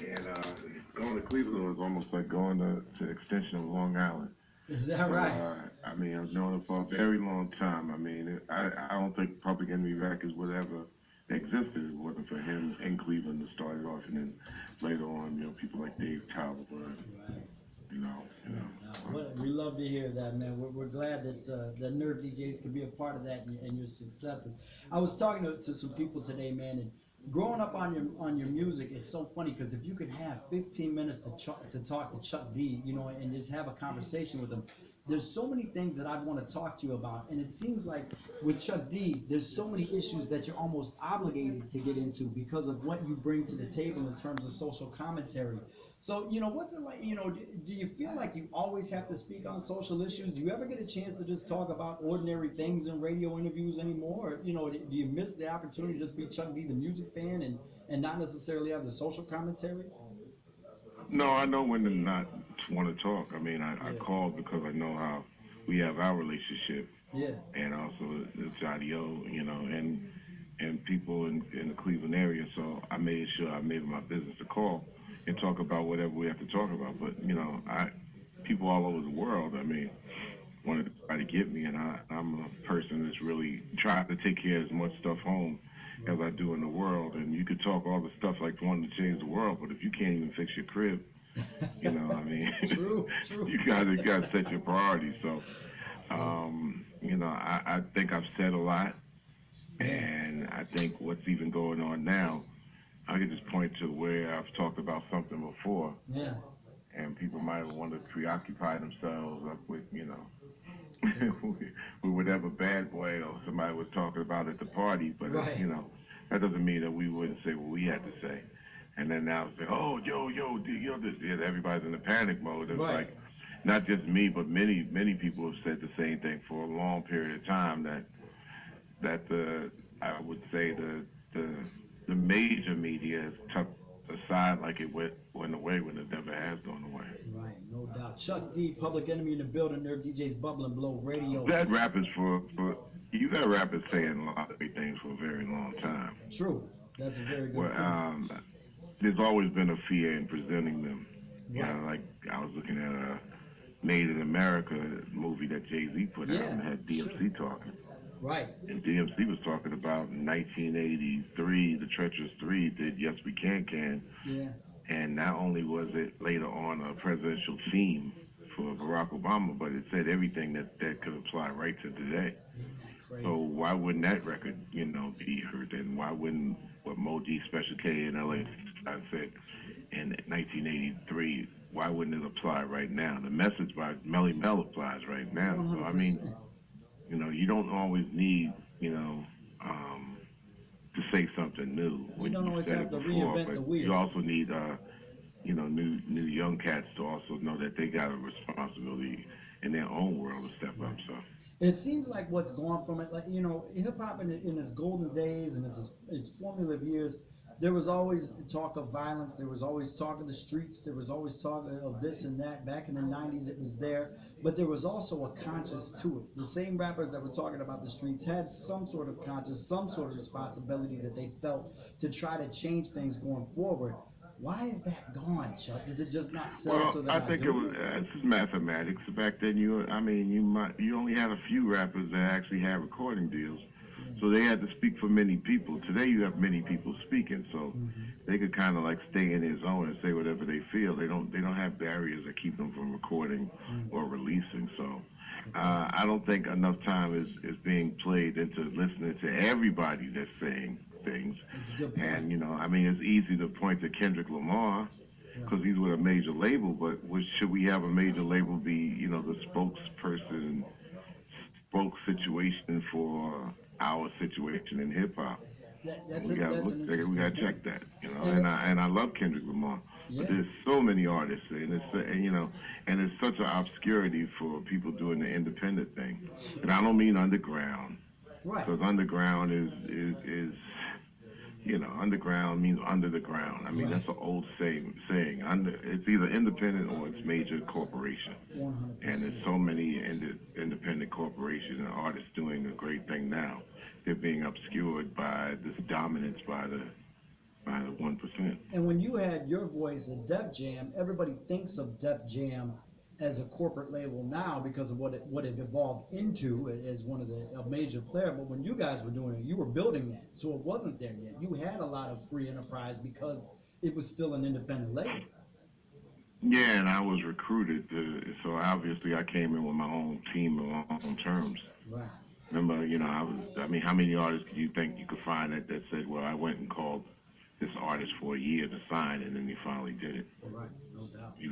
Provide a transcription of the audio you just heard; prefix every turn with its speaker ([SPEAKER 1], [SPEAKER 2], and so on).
[SPEAKER 1] And going to Cleveland was almost like going to extension of Long Island.
[SPEAKER 2] Is that
[SPEAKER 1] So,
[SPEAKER 2] right?
[SPEAKER 1] I mean, I've known it for a very long time. I mean, I don't think Public Enemy Records would ever exist if it wasn't for him in Cleveland to start it off, and then later on, people like Dave Talbot,
[SPEAKER 2] Right.
[SPEAKER 1] you know.
[SPEAKER 2] Well, we love to hear that, man. We're glad that that Nerve DJs can be a part of that and your successes. I was talking to some people today, man, and growing up on your music, it's so funny because if you could have 15 minutes to talk to Chuck D, and just have a conversation with him, there's so many things that I'd want to talk to you about, and it seems like with Chuck D, there's so many issues that you're almost obligated to get into because of what you bring to the table in terms of social commentary. So, what's it like? Do you feel like you always have to speak on social issues? Do you ever get a chance to just talk about ordinary things in radio interviews anymore? Or, do you miss the opportunity to just be Chuck D, the music fan, and not necessarily have the social commentary?
[SPEAKER 1] No, I know when to not want to talk. I mean, I
[SPEAKER 2] Yeah,
[SPEAKER 1] called because I know how we have our relationship,
[SPEAKER 2] yeah,
[SPEAKER 1] and also the Johnny O, and people in the Cleveland area. So I made sure I made it my business to call and talk about whatever we have to talk about. But I people all over the world. I mean, wanted to try to get me, and I'm a person that's really trying to take care of as much stuff home as
[SPEAKER 2] right.
[SPEAKER 1] I do in the world. And you could talk all the stuff like wanting to change the world, but if you can't even fix your crib, I mean,
[SPEAKER 2] True, true.
[SPEAKER 1] you gotta set your priorities. So,
[SPEAKER 2] Yeah,
[SPEAKER 1] I think I've said a lot,
[SPEAKER 2] yeah,
[SPEAKER 1] and I think what's even going on now, I could just point to where I've talked about something before,
[SPEAKER 2] yeah.
[SPEAKER 1] and people might want to preoccupy themselves up with, with whatever bad boy or somebody was talking about at the party, but
[SPEAKER 2] Right.
[SPEAKER 1] that doesn't mean that we wouldn't say what we had to say. And then now it's like, oh, yo, this, yeah, everybody's in a panic mode. It's
[SPEAKER 2] Right.
[SPEAKER 1] like not just me, but many people have said the same thing for a long period of time. That the I would say the the major media has tucked aside like it went away when it never has gone away.
[SPEAKER 2] Right, no doubt. Chuck D, Public Enemy in the building, Nerve DJs, Bubble and Blow Radio.
[SPEAKER 1] That rappers for you got rappers saying a lot of great things for a very long time.
[SPEAKER 2] True. That's a very
[SPEAKER 1] Well,
[SPEAKER 2] good point.
[SPEAKER 1] there's always been a fear in presenting them.
[SPEAKER 2] Right.
[SPEAKER 1] Like I was looking at a Made in America movie that Jay Z put out
[SPEAKER 2] Yeah,
[SPEAKER 1] and had
[SPEAKER 2] sure.
[SPEAKER 1] DMC talking.
[SPEAKER 2] Right.
[SPEAKER 1] And DMC was talking about in 1983, the Treacherous Three did Yes We Can,
[SPEAKER 2] Yeah.
[SPEAKER 1] and not only was it later on a presidential theme for Barack Obama, but it said everything that could apply right to today.
[SPEAKER 2] Isn't that
[SPEAKER 1] So
[SPEAKER 2] crazy?
[SPEAKER 1] why wouldn't that record, be heard? And why wouldn't what Moji Special K in LA said in 1983? Why wouldn't it apply right now? The message by Melly Mel applies right now. So I mean,
[SPEAKER 2] 100%.
[SPEAKER 1] you don't always need, um, to say something new
[SPEAKER 2] You
[SPEAKER 1] when
[SPEAKER 2] don't
[SPEAKER 1] you've
[SPEAKER 2] always
[SPEAKER 1] said
[SPEAKER 2] have
[SPEAKER 1] it
[SPEAKER 2] to
[SPEAKER 1] before,
[SPEAKER 2] reinvent
[SPEAKER 1] but
[SPEAKER 2] the
[SPEAKER 1] you
[SPEAKER 2] wheel.
[SPEAKER 1] also need, new young cats to also know that they got a responsibility in their own world to step up.
[SPEAKER 2] Right.
[SPEAKER 1] So
[SPEAKER 2] It seems like what's gone from it, like hip hop in its golden days and its formative years, there was always talk of violence. There was always talk of the streets. There was always talk of this and that. Back in the '90s, it was there, but there was also a conscience to it. The same rappers that were talking about the streets had some sort of conscience, some sort of responsibility that they felt to try to change things going forward. Why is that gone, Chuck? Does it just not sell,
[SPEAKER 1] well,
[SPEAKER 2] so they're
[SPEAKER 1] I
[SPEAKER 2] not
[SPEAKER 1] think it
[SPEAKER 2] doing
[SPEAKER 1] was
[SPEAKER 2] it?
[SPEAKER 1] it's just mathematics. Back then, you only had a few rappers that actually had recording deals,
[SPEAKER 2] Yeah.
[SPEAKER 1] so they had to speak for many people. Today, you have many people speaking, so
[SPEAKER 2] Hmm.
[SPEAKER 1] they could kind of like stay in their zone and say whatever they feel. They don't have barriers that keep them from recording or releasing. So I don't think enough time is being played into listening to everybody that's saying things.
[SPEAKER 2] That's a good point.
[SPEAKER 1] And I mean, it's easy to point to Kendrick Lamar
[SPEAKER 2] Right.
[SPEAKER 1] because he's with a major label, but should we have a major label be, the spokesperson, spoke situation for our situation in hip hop?
[SPEAKER 2] That's
[SPEAKER 1] We gotta
[SPEAKER 2] that's
[SPEAKER 1] look
[SPEAKER 2] an
[SPEAKER 1] there. We
[SPEAKER 2] interesting
[SPEAKER 1] gotta
[SPEAKER 2] point.
[SPEAKER 1] check that,
[SPEAKER 2] And
[SPEAKER 1] And I love Kendrick Lamar, but
[SPEAKER 2] yeah,
[SPEAKER 1] there's so many artists, and it's such an obscurity for people doing the independent thing. And I don't mean underground,
[SPEAKER 2] right.
[SPEAKER 1] because underground is underground means under the ground. I mean,
[SPEAKER 2] Right.
[SPEAKER 1] that's an old saying. It's either independent or it's major corporation.
[SPEAKER 2] One hundred
[SPEAKER 1] And there's
[SPEAKER 2] percent.
[SPEAKER 1] so many independent corporations and artists doing a great thing now. They're being obscured by this dominance by by the 1%.
[SPEAKER 2] And when you had your voice at Def Jam, everybody thinks of Def Jam as a corporate label now because of what it evolved into as one of a major player. But when you guys were doing it, you were building that, so it wasn't there yet. You had a lot of free enterprise because it was still an independent label.
[SPEAKER 1] Yeah, and I was recruited, so obviously I came in with my own team and my own terms.
[SPEAKER 2] Right.
[SPEAKER 1] Remember, I mean, how many artists do you think you could find that said, well, I went and called this artist for a year to sign, and then he finally did it?
[SPEAKER 2] Right. No doubt.